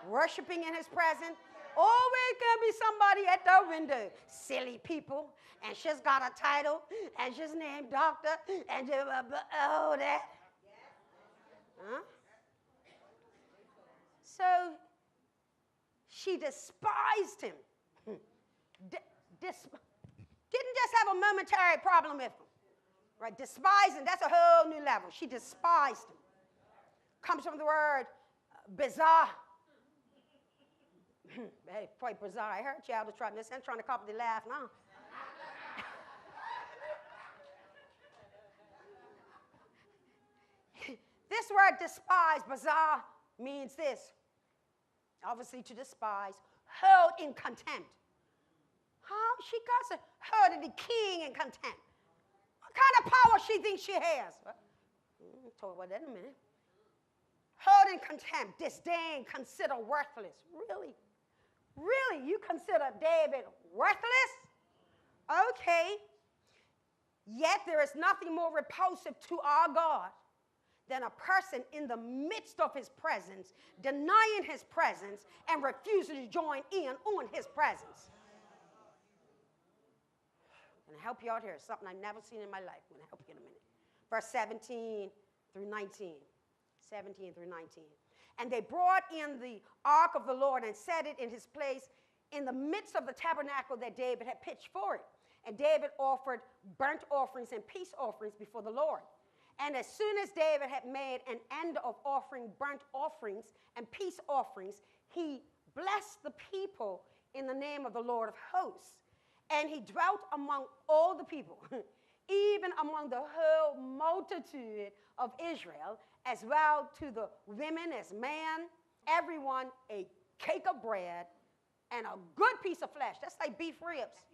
worshiping in his presence. Always going to be somebody at the window. Silly people. And she's got a title. And she's named doctor. And oh, that. Huh? So she despised him. Didn't just have a momentary problem with him. Right? Despising, that's a whole new level. She despised him. Comes from the word bizarre. Hey, quite bizarre. I heard y'all was trying to copy the laugh now. This word despise, bizarre, means this. Obviously to despise, held in contempt. How? She got held in the king in contempt. What kind of power she thinks she has? We'll talk about that in a minute. Held in contempt, disdain, consider worthless. Really? Really? You consider David worthless? Okay. Yet there is nothing more repulsive to our God than a person in the midst of his presence, denying his presence and refusing to join in on his presence. I'm going to help you out here. Something I've never seen in my life. I'm going to help you in a minute. Verse 17 through 19. 17 through 19. And they brought in the ark of the Lord and set it in his place in the midst of the tabernacle that David had pitched for it. And David offered burnt offerings and peace offerings before the Lord. And as soon as David had made an end of offering burnt offerings and peace offerings, he blessed the people in the name of the Lord of hosts. And he dwelt among all the people, even among the whole multitude of Israel, as well to the women as man, everyone a cake of bread and a good piece of flesh. That's like beef ribs.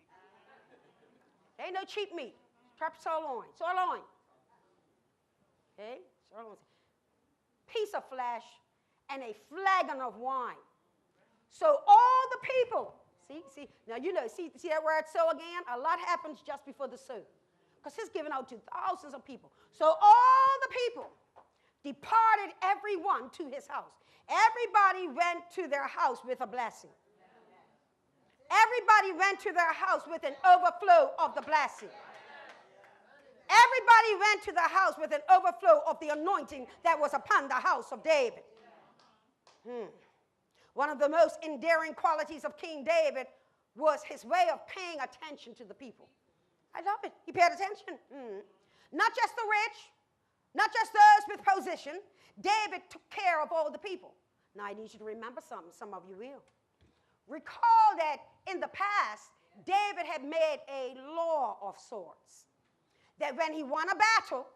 There ain't no cheap meat. Sirloin. Sirloin. Okay? Sirloin. Piece of flesh and a flagon of wine. So all the people, see, now you know, see that word so again? A lot happens just before the so. Because he's given out to thousands of people. So all the people departed every one to his house. Everybody went to their house with a blessing. Everybody went to their house with an overflow of the blessing. Everybody went to the house with an overflow of the anointing that was upon the house of David. One of the most endearing qualities of King David was his way of paying attention to the people. I love it. He paid attention. Not just the rich, not just those with position. David took care of all the people. Now I need you to remember something. Some of you will. Recall that in the past, David had made a law of sorts. That when he won a battle,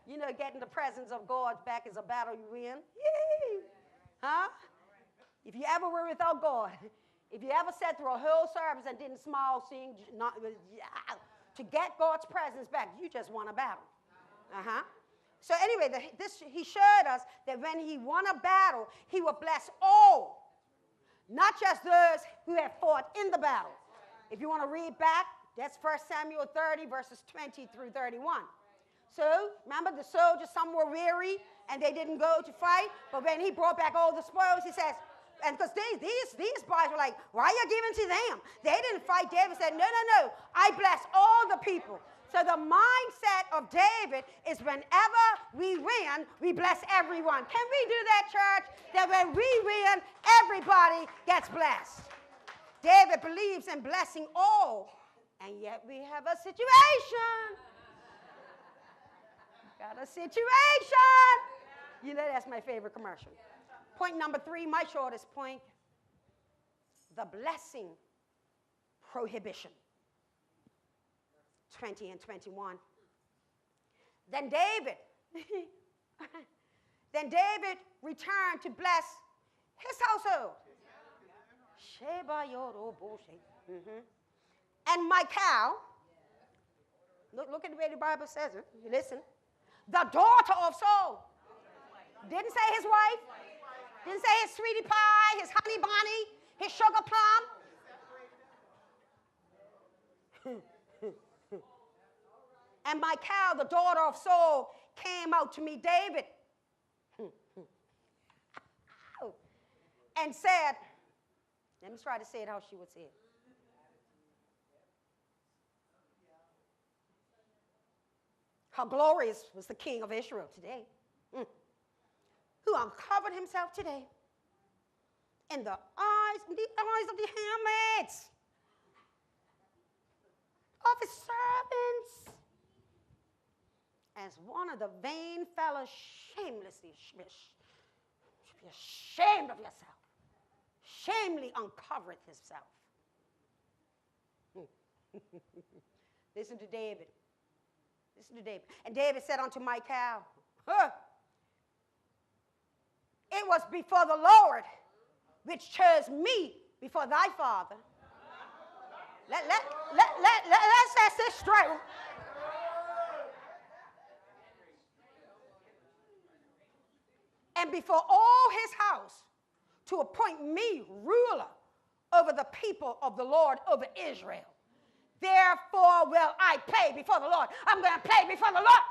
you know, getting the presence of God back is a battle you win. Yay! Huh? If you ever were without God, if you ever sat through a whole service and didn't smile, sing, to get God's presence back, you just won a battle. So anyway, he showed us that when he won a battle, he would bless all. Not just those who had fought in the battle. If you want to read back, that's 1 Samuel 30, verses 20 through 31. So, remember the soldiers, some were weary, and they didn't go to fight. But when he brought back all the spoils, he says, and because these boys were like, why are you giving to them? They didn't fight. David said, no, I bless all the people. So the mindset of David is whenever we win, we bless everyone. Can we do that, church? That when we win, everybody gets blessed. David believes in blessing all, and yet we have a situation. Got a situation. You know that's my favorite commercial. Point number 3, my shortest point, the blessing prohibition. 20 and 21. Then David returned to bless his household. And Michal, look at the way the Bible says it. Listen. The daughter of Saul. Didn't say his wife. Didn't say his sweetie pie, his honey bunny, his sugar plum. And Michal, the daughter of Saul, came out to meet David and said, let me try to say it how she would say it. How glorious was the king of Israel today, who uncovered himself today in the eyes of the handmaids, of his servants, as one of the vain fellows shamelessly. Be ashamed of yourself. shamefully uncovered himself. Listen to David. Listen to David. And David said unto Michal, it was before the Lord which chose me before thy father. Let's set this straight. And before all his house, to appoint me ruler over the people of the Lord, over Israel. Therefore will I play before the Lord. I'm going to play before the Lord.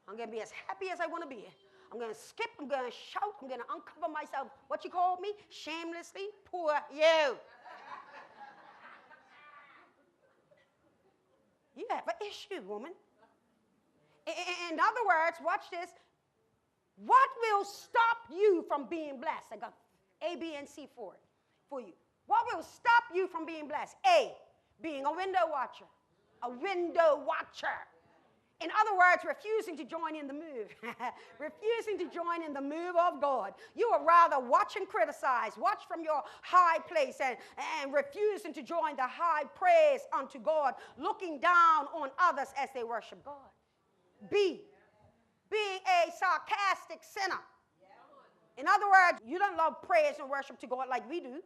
I'm going to be as happy as I want to be. I'm going to skip. I'm going to shout. I'm going to uncover myself. What you called me? Shamelessly? Poor you. You have an issue, woman. In other words, watch this. What will stop you from being blessed? I got A, B, and C for it, for you. What will stop you from being blessed? A, being a window watcher. A window watcher. In other words, refusing to join in the move. Refusing to join in the move of God. You would rather watch and criticize, watch from your high place, and refusing to join the high praise unto God, looking down on others as they worship God. B, being a sarcastic sinner. In other words, you don't love praise and worship to God like we do.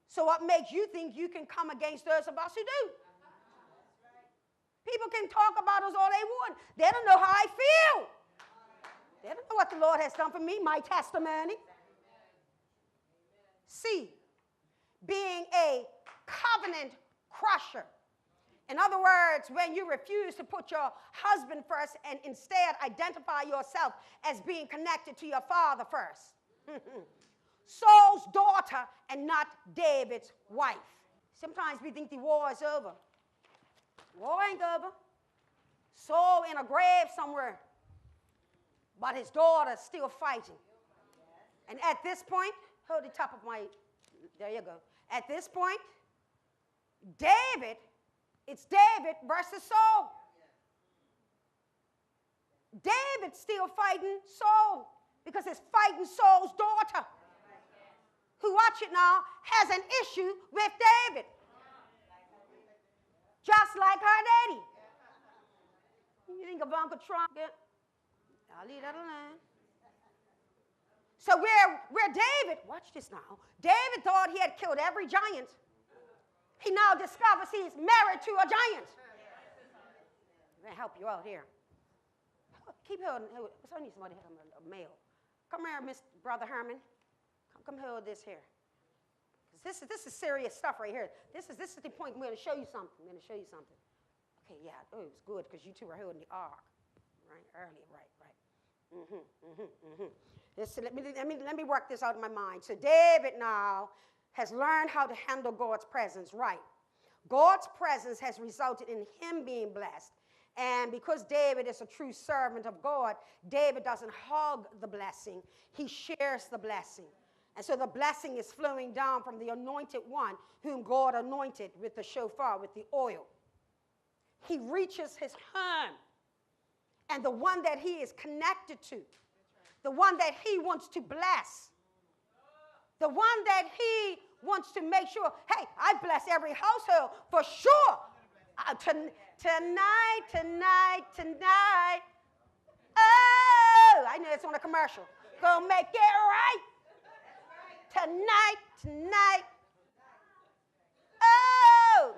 So what makes you think you can come against those of us who do? People can talk about us all they want. They don't know how I feel. They don't know what the Lord has done for me, my testimony. C, being a covenant crusher. In other words, when you refuse to put your husband first and instead identify yourself as being connected to your father first. Saul's daughter and not David's wife. Sometimes we think the war is over. War ain't over. Saul in a grave somewhere, but his daughter's still fighting. And at this point, hold the top of my, there you go. At this point, it's David versus Saul. David's still fighting Saul because he's fighting Saul's daughter, who, watch it now, has an issue with David. Just like her daddy. You think of Uncle Trump? I'll leave that alone. So where David, watch this now, David thought he had killed every giant. He now discovers he's married to a giant. I'm going to help you out here. Keep holding. I need somebody to have a male. Come here, Brother Herman. Come hold this here. This is serious stuff right here. This is the point. I'm going to show you something. Okay, yeah. Oh, it was good because you two were holding the ark, right? Earlier, right. Listen, let me work this out in my mind. So David now has learned how to handle God's presence right. God's presence has resulted in him being blessed. And because David is a true servant of God, David doesn't hog the blessing. He shares the blessing. And so the blessing is flowing down from the anointed one whom God anointed with the shofar, with the oil. He reaches his home. And the one that he is connected to, the one that he wants to bless, the one that he wants to make sure, hey, I bless every household for sure. Tonight. Oh, I know it's on a commercial. Gonna make it right. Tonight. Oh.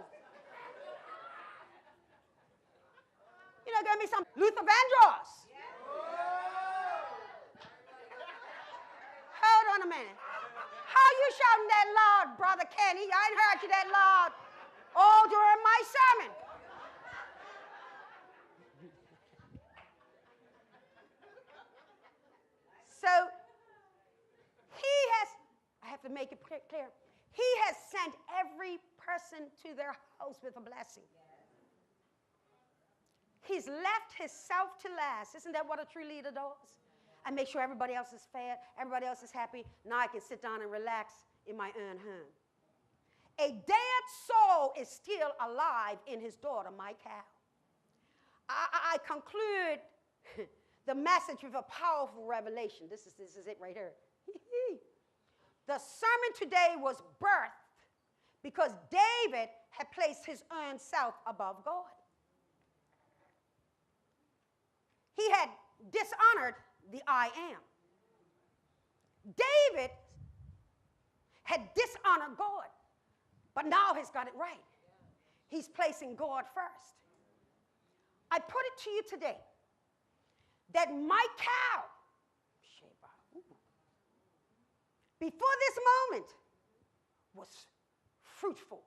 You know, gonna be some Luther Vandross. Hold on a minute. How you shouting that loud, Brother Kenny? I ain't heard you that loud all during my sermon. So he has, I have to make it clear, he has sent every person to their house with a blessing. He's left himself to last. Isn't that what a true leader does? I make sure everybody else is fed, everybody else is happy. Now I can sit down and relax in my own home. A dead soul is still alive in his daughter, Michal. I conclude the message with a powerful revelation. This is it right here. The sermon today was birthed because David had placed his own self above God. He had dishonored the I am. David had dishonored God, but now he's got it right. He's placing God first. I put it to you today that Michal, before this moment, was fruitful.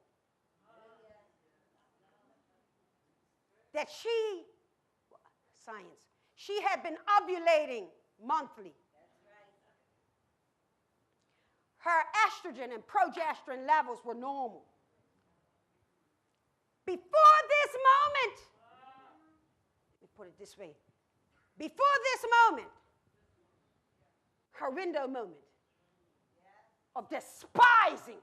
That she had been ovulating monthly. Her estrogen and progesterone levels were normal. Before this moment, let me put it this way, before this moment, her window moment of despising.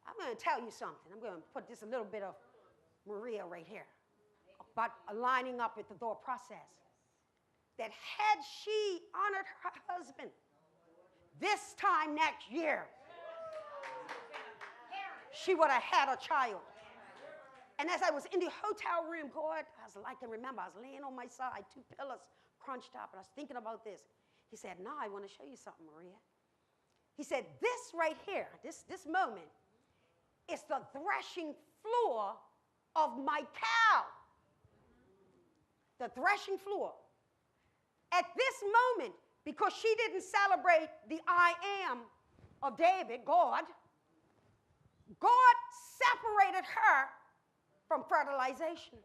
I'm going to tell you something. I'm going to put this a little bit of Maria right here about aligning up with the thought process. That had she honored her husband this time next year, she would have had a child. And as I was in the hotel room, God, I can remember, I was laying on my side, 2 pillows crunched up, and I was thinking about this. He said, "Now I want to show you something, Maria." He said, "This right here, this moment, is the threshing floor of my cow." The threshing floor. At this moment, because she didn't celebrate the I am of David, God separated her from fertilization.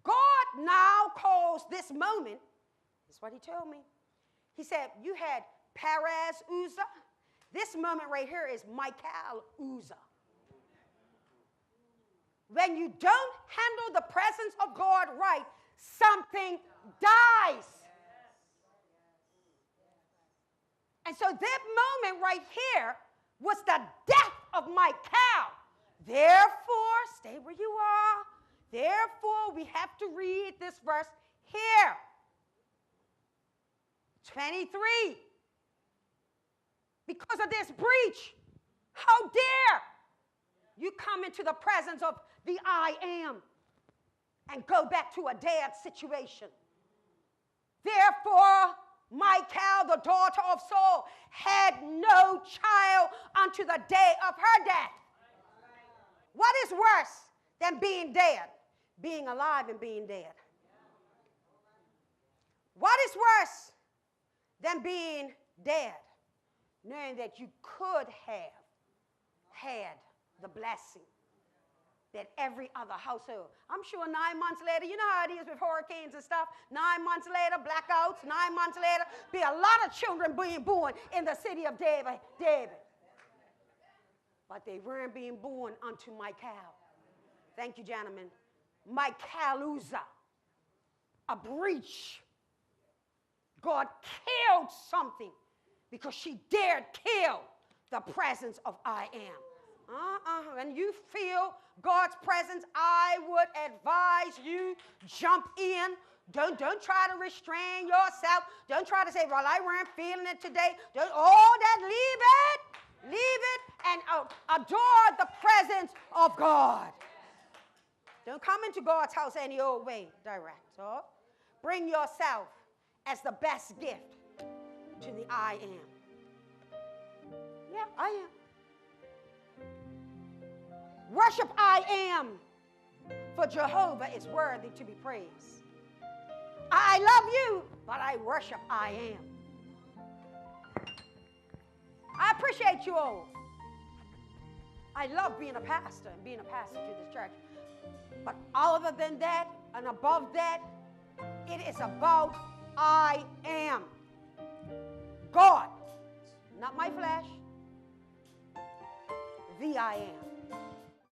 God now calls this moment, this is what he told me. He said, you had Perez Uzzah. This moment right here is Michal Uzzah. When you don't handle the presence of God right, something dies. And so that moment right here was the death of Michal. Therefore, stay where you are. Therefore, we have to read this verse here. 23. Because of this breach, how dare you come into the presence of the I am and go back to a dead situation. Therefore, Michal, the daughter of Saul, had no child unto the day of her death. What is worse than being dead? Being alive and being dead. What is worse than being dead? Knowing that you could have had the blessing that every other household. I'm sure 9 months later, you know how it is with hurricanes and stuff. 9 months later, blackouts. 9 months later, be a lot of children being born in the city of David. But they weren't being born unto Michal. Thank you, gentlemen. Michal Uzzah. A breach. God killed something because she dared kill the presence of I am. When you feel God's presence, I would advise you jump in. Don't try to restrain yourself. Don't try to say, well, I weren't feeling it today. Leave it, and adore the presence of God. Don't come into God's house any old way, direct. So bring yourself as the best gift to the I am. Yeah, I am. Worship I am, for Jehovah is worthy to be praised. I love you, but I worship I am. I appreciate you all. I love being a pastor and being a pastor to this church. But other than that and above that, it is about I am. God, not my flesh, the I am.